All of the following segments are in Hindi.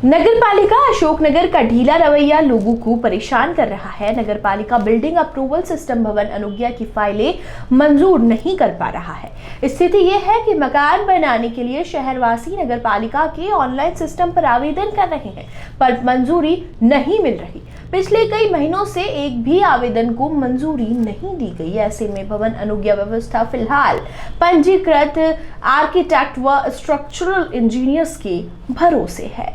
नगरपालिका अशोकनगर का ढीला रवैया लोगों को परेशान कर रहा है। नगरपालिका बिल्डिंग अप्रूवल सिस्टम भवन अनुज्ञा की फाइलें मंजूर नहीं कर पा रहा है। स्थिति यह है कि मकान बनाने के लिए शहरवासी नगरपालिका के ऑनलाइन सिस्टम पर आवेदन कर रहे हैं, पर मंजूरी नहीं मिल रही। पिछले कई महीनों से एक भी आवेदन को मंजूरी नहीं दी गई। ऐसे में भवन अनुज्ञा व्यवस्था फिलहाल पंजीकृत आर्किटेक्ट व स्ट्रक्चरल इंजीनियर्स के भरोसे है।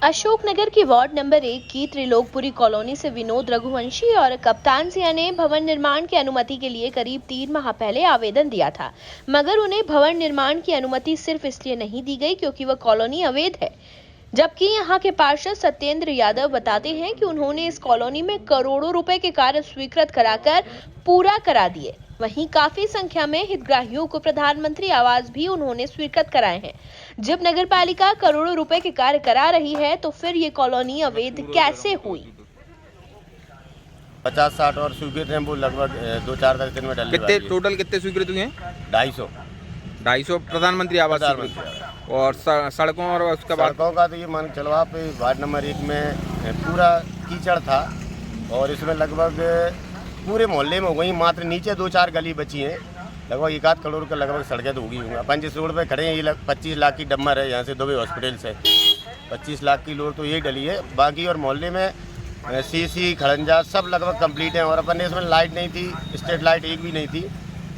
अशोकनगर की वार्ड नंबर 1 की त्रिलोकपुरी कॉलोनी से विनोद रघुवंशी और कप्तान सिया ने भवन निर्माण की अनुमति के लिए करीब 3 माह पहले आवेदन दिया था, मगर उन्हें भवन निर्माण की अनुमति सिर्फ इसलिए नहीं दी गई क्योंकि वह कॉलोनी अवैध है। जबकि यहां के पार्षद सत्येंद्र यादव बताते हैं कि उन्होंने इस कॉलोनी में करोड़ों रुपए के कार्य स्वीकृत कराकर पूरा करा दिए। वहीं काफी संख्या में हितग्राहियों को प्रधानमंत्री आवास भी उन्होंने स्वीकृत कराए हैं। जब नगरपालिका करोड़ों रुपए के कार्य करा रही है तो फिर ये कॉलोनी अवैध कैसे हुई? 50-60 और स्वीकृत हैं, वो लगभग 2-4 दिन में डलने वाली है। टोटल कितने स्वीकृत हुए हैं? 250 प्रधानमंत्री आवास और सड़कों और उसके बाद सड़कों का तो ये मान चलो आप वार्ड नंबर 1 में पूरा कीचड़ था और इसमें लगभग पूरे मोहल्ले में हो गई, मात्र नीचे 2-4 गली बची हैं। लगभग 1-8 करोड़ का लगभग सड़कें तो होगी। अपन जिस रोड पे खड़े हैं ये 25 लाख की डम्मर है, यहाँ से दुबई हॉस्पिटल से 25 लाख की रोड तो यही डली है। बाकी और मोहल्ले में सीसी खड़ंजा सब लगभग कंप्लीट हैं और अपन ने इसमें लाइट नहीं थी, स्ट्रीट लाइट एक भी नहीं थी,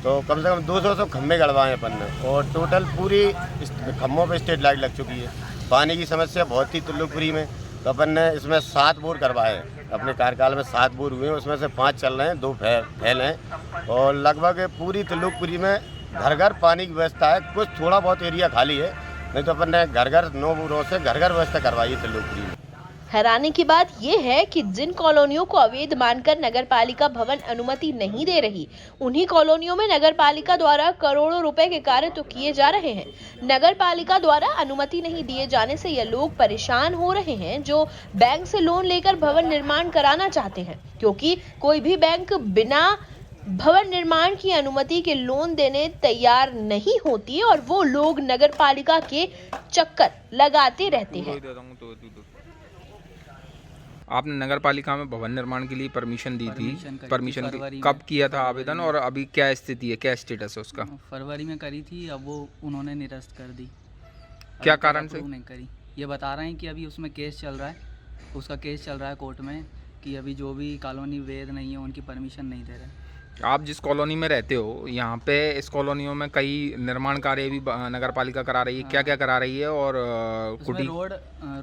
तो कम से कम 200 खम्भे गड़वाए हैं अपन ने और टोटल पूरी खम्भों पे स्ट्रीट लाइट लग चुकी है। पानी की समस्या बहुत थी त्रिलोकपुरी में, तो अपन ने इसमें 7 बोर करवाए हैं। अपने कार्यकाल में 7 बोर हुए हैं, उसमें से 5 चल रहे हैं, 2 फैल हैं और लगभग पूरी त्रिलोकपुरी में घर घर पानी की व्यवस्था है। कुछ थोड़ा बहुत एरिया खाली है, नहीं तो अपन ने घर घर 9 बोरों से घर घर व्यवस्था करवाई है त्रिलोकपुरी में। हैरानी की बात यह है कि जिन कॉलोनियों को अवैध मानकर नगरपालिका भवन अनुमति नहीं दे रही, उन्हीं कॉलोनियों में नगरपालिका द्वारा करोड़ों रुपए के कार्य तो किए जा रहे हैं। नगरपालिका द्वारा अनुमति नहीं दिए जाने से ये लोग परेशान हो रहे हैं जो बैंक से लोन लेकर भवन निर्माण कराना चाहते हैं, क्योंकि कोई भी बैंक बिना भवन निर्माण की अनुमति के लोन देने तैयार नहीं होती और वो लोग नगरपालिका के चक्कर लगाते रहते हैं। आपने नगर पालिका में भवन निर्माण के लिए परमिशन दी थी, परमिशन कब किया था आवेदन और अभी क्या स्थिति है, क्या स्टेटस है उसका? फरवरी में करी थी, अब वो उन्होंने निरस्त कर दी। क्या कारण से नहीं करी? ये बता रहे हैं कि अभी उसमें केस चल रहा है, उसका केस चल रहा है कोर्ट में कि अभी जो भी कॉलोनी वैध नहीं है उनकी परमिशन नहीं दे रहे। आप जिस कॉलोनी में रहते हो यहाँ पे इस कॉलोनियों में कई निर्माण कार्य भी नगर पालिका करा रही है, क्या क्या करा रही है? और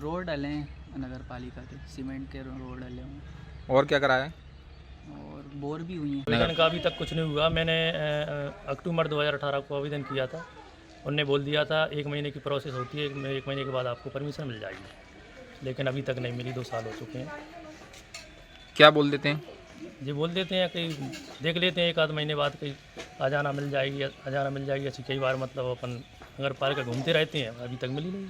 रोड डले हैं नगर पालिका के, सीमेंट के रोड डले हुए। और क्या कराया? और बोर भी हुई हैं। आवेदन का अभी तक कुछ नहीं हुआ। मैंने अक्टूबर 2018 को आवेदन किया था, उनने बोल दिया था 1 महीने की प्रोसेस होती है, 1 महीने के बाद आपको परमिशन मिल जाएगी, लेकिन अभी तक नहीं मिली। 2 साल हो चुके हैं। क्या बोल देते हैं? जी बोल देते हैं कि देख लेते हैं 1-आध महीने बाद कहीं आ जाना मिल जाएगी, ऐसी कई बार मतलब अपन नगर पालिका घूमते रहते हैं, अभी तक मिली नहीं।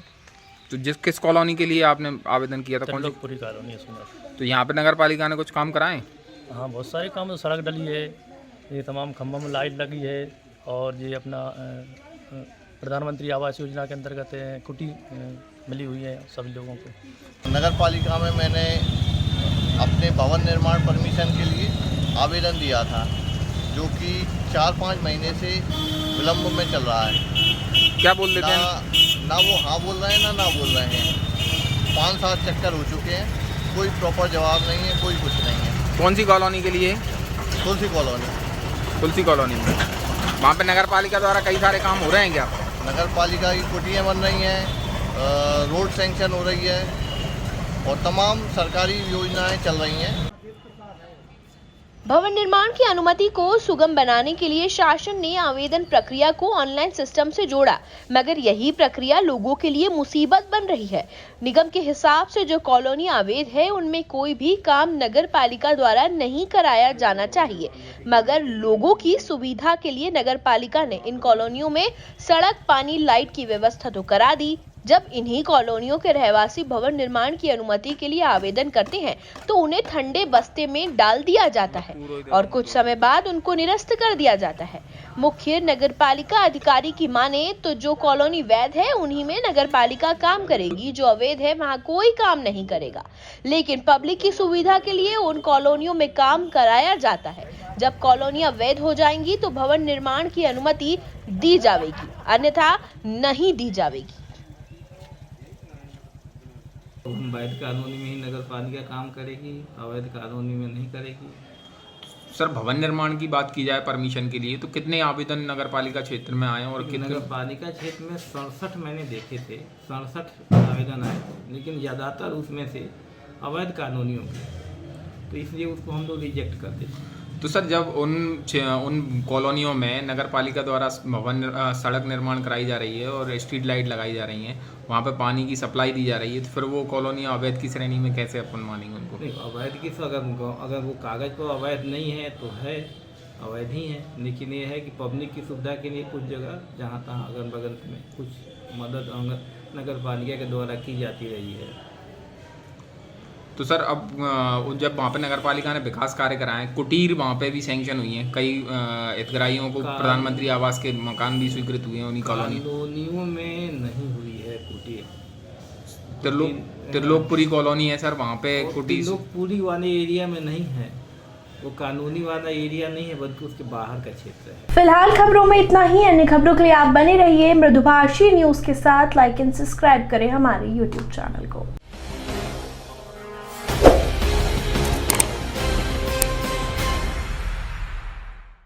तो किस कॉलोनी के लिए आपने आवेदन किया था? कौन सी? पूरी कॉलोनी है सुंदर। तो यहाँ पे नगर पालिका ने कुछ काम कराए? हाँ बहुत सारे काम, तो सड़क डली है, ये तमाम खंभों में लाइट लगी है और ये अपना प्रधानमंत्री आवास योजना के अंतर्गत कुटी मिली हुई है सभी लोगों को। नगर पालिका में मैंने अपने भवन निर्माण परमिशन के लिए आवेदन दिया था, जो कि 4-5 महीने से विलम्ब में चल रहा है। क्या बोल देते हैं? ना वो हाँ बोल रहे हैं ना बोल रहे हैं। 5-7 चक्कर हो चुके हैं, कोई प्रॉपर जवाब नहीं है, कोई कुछ नहीं है। कौन सी कॉलोनी के लिए? तुलसी कॉलोनी। तुलसी कॉलोनी में वहाँ पे नगर पालिका द्वारा कई सारे काम हो रहे हैं क्या? नगर पालिका की कुटियाँ बन रही हैं, रोड सैंक्शन हो रही है और तमाम सरकारी योजनाएं चल रही हैं। भवन निर्माण की अनुमति को सुगम बनाने के लिए शासन ने आवेदन प्रक्रिया को ऑनलाइन सिस्टम से जोड़ा, मगर यही प्रक्रिया लोगों के लिए मुसीबत बन रही है। निगम के हिसाब से जो कॉलोनी अवैध है उनमें कोई भी काम नगर पालिका द्वारा नहीं कराया जाना चाहिए, मगर लोगों की सुविधा के लिए नगर पालिका ने इन कॉलोनियों में सड़क, पानी, लाइट की व्यवस्था तो करा दी, जब इन्हीं कॉलोनियों के रहवासी भवन निर्माण की अनुमति के लिए आवेदन करते हैं तो उन्हें ठंडे बस्ते में डाल दिया जाता है और कुछ समय बाद उनको निरस्त कर दिया जाता है। मुख्य नगरपालिका अधिकारी की माने तो जो कॉलोनी वैध है उन्हीं में नगरपालिका काम करेगी, जो अवैध है वहां कोई काम नहीं करेगा। लेकिन पब्लिक की सुविधा के लिए उन कॉलोनियों में काम कराया जाता है। जब कॉलोनियां वैध हो जाएंगी तो भवन निर्माण की अनुमति दी जाएगी, अन्यथा नहीं दी जाएगी। वैध कॉलोनी में ही नगर पालिका काम करेगी, अवैध कॉलोनी में नहीं करेगी। सर भवन निर्माण की बात की जाए परमिशन के लिए तो कितने आवेदन नगर पालिका क्षेत्र में आए और कितने? नगर पालिका क्षेत्र में 67 मैंने देखे थे, 67 आवेदन आए थे, लेकिन ज़्यादातर उसमें से अवैध कॉलोनियों के, तो इसलिए उसको हम लोग रिजेक्ट कर देते हैं। तो सर जब उन कॉलोनियों में नगर पालिका द्वारा सड़क निर्माण कराई जा रही है और स्ट्रीट लाइट लगाई जा रही हैं, वहाँ पे पानी की सप्लाई दी जा रही है, तो फिर वो कॉलोनियाँ अवैध की श्रेणी में कैसे अपन मानेंगे उनको? नहीं, अवैध की अगर वो कागज़ पर अवैध नहीं है तो है, अवैध ही है। लेकिन ये है कि पब्लिक की सुविधा के लिए कुछ जगह जहाँ तहाँ अगल बगल में कुछ मदद नगर पालिका के द्वारा की जाती रही है। तो सर अब जब वहाँ पे नगर पालिका ने विकास कार्य कराए, कुटीर वहाँ पे भी सैंक्शन हुई हैं, कई हितग्राहियों को प्रधानमंत्री आवास के मकान भी स्वीकृत हुए हैं उन्हीं कॉलोनियों में नहीं हुई है कुटीर। त्रिलोकपुरी कॉलोनी है सर, वहाँ पे कुटीर त्रिलोकपुरी वाले एरिया में नहीं है, वो कानूनी वाला एरिया नहीं है बल्कि उसके बाहर का क्षेत्र है। फिलहाल खबरों में इतना ही। अन्य खबरों के लिए आप बने रहिए मृदुभाषी न्यूज के साथ। लाइक एंड सब्सक्राइब करें हमारे YouTube चैनल को।